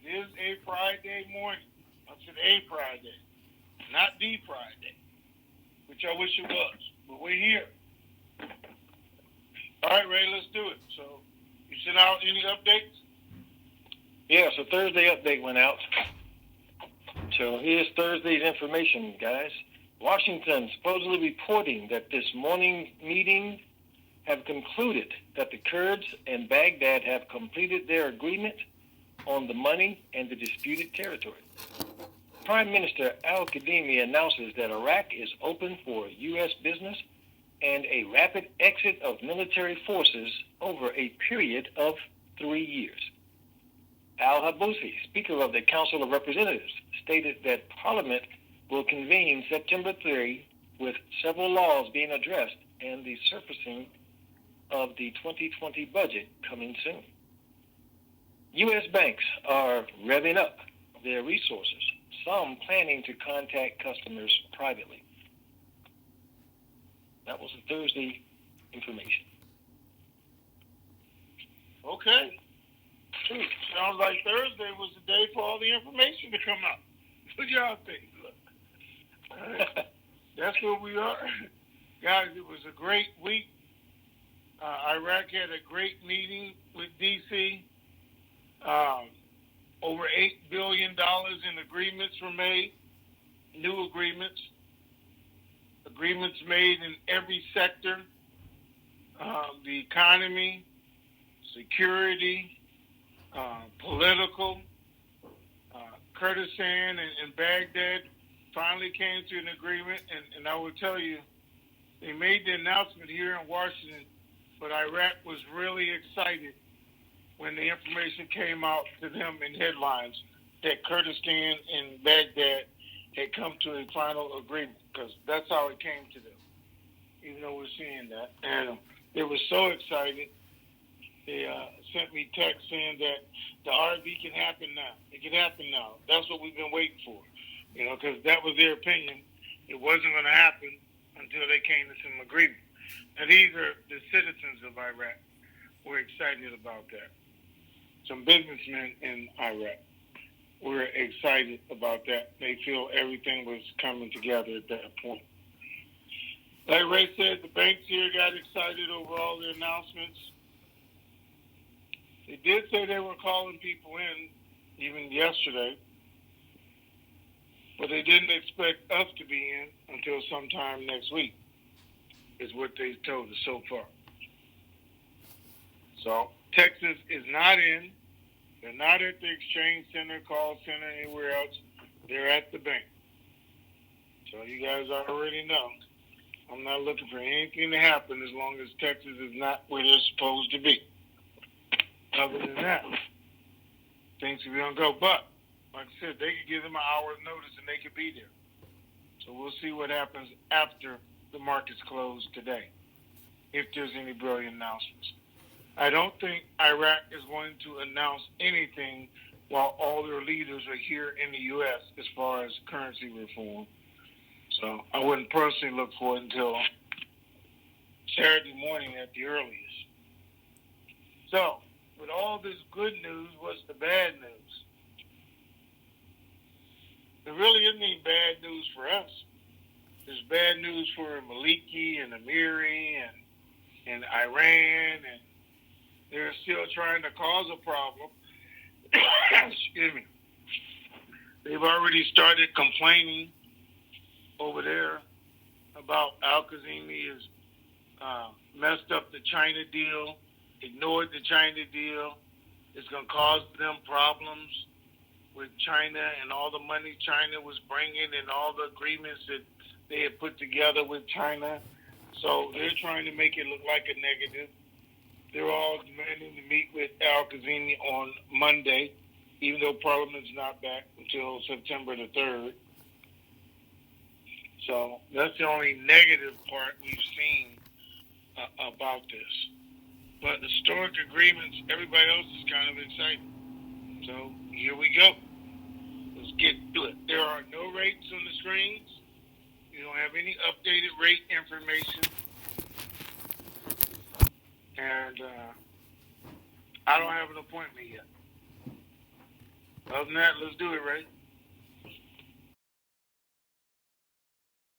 It is a Friday morning. I said a Friday, not the Friday, which I wish it was. But we're here. All right, Ray, let's do it. So, you sent out any updates? Yeah, so Thursday update went out. So here's Thursday's information, guys. Washington supposedly reporting that this morning meeting have concluded that the Kurds and Baghdad have completed their agreement on the money and the disputed territory. Prime Minister al-Kadhimi announces that Iraq is open for U.S. business and a rapid exit of military forces over a period of 3 years. Al-Habousi, Speaker of the Council of Representatives, stated that Parliament will convene September 3 with several laws being addressed and the surfacing of the 2020 budget coming soon. U.S. banks are revving up their resources, some planning to contact customers privately. That was the Thursday information. Okay. Sounds like Thursday was the day for all the information to come out. What y'all think? Look. All right. That's where we are. Guys, it was a great week. Iraq had a great meeting with D.C. Over $8 billion in agreements were made, new agreements made in every sector, the economy, security, political. Kurdistan and Baghdad finally came to an agreement, and I will tell you, they made the announcement here in Washington, but Iraq was really excited when the information came out to them in headlines that Kurdistan and Baghdad had come to a final agreement, because that's how it came to them, even though we're seeing that. And they were so excited. They sent me text saying that the RV can happen now. It can happen now. That's what we've been waiting for, because that was their opinion. It wasn't going to happen until they came to some agreement. And these are the citizens of Iraq were excited about that. Some businessmen in Iraq were excited about that. They feel everything was coming together at that point. Like Ray said, the banks here got excited over all the announcements. They did say they were calling people in, even yesterday, but they didn't expect us to be in until sometime next week, is what they told us so far. So Texas is not in. They're not at the exchange center, call center, anywhere else. They're at the bank. So you guys already know. I'm not looking for anything to happen as long as Texas is not where they're supposed to be. Other than that, things are going to go. But, like I said, they could give them an hour's notice and they could be there. So we'll see what happens after the markets close today, if there's any brilliant announcements. I don't think Iraq is going to announce anything while all their leaders are here in the U.S. as far as currency reform. So I wouldn't personally look for it until Saturday morning at the earliest. So, with all this good news, what's the bad news? There really isn't any bad news for us. There's bad news for Maliki and Amiri and Iran, and they're still trying to cause a problem. Excuse me. They've already started complaining over there about Al-Kazemi has messed up the China deal, ignored the China deal. It's going to cause them problems with China and all the money China was bringing and all the agreements that they had put together with China. So they're trying to make it look like a negative. They're all demanding to meet with Al-Kazemi on Monday, even though Parliament's not back until September the 3rd. So that's the only negative part we've seen about this. But historic agreements, everybody else is kind of excited. So here we go. Let's get to it. There are no rates on the screens. You don't have any updated rate information. And I don't have an appointment yet. Other than that, let's do it, Ray.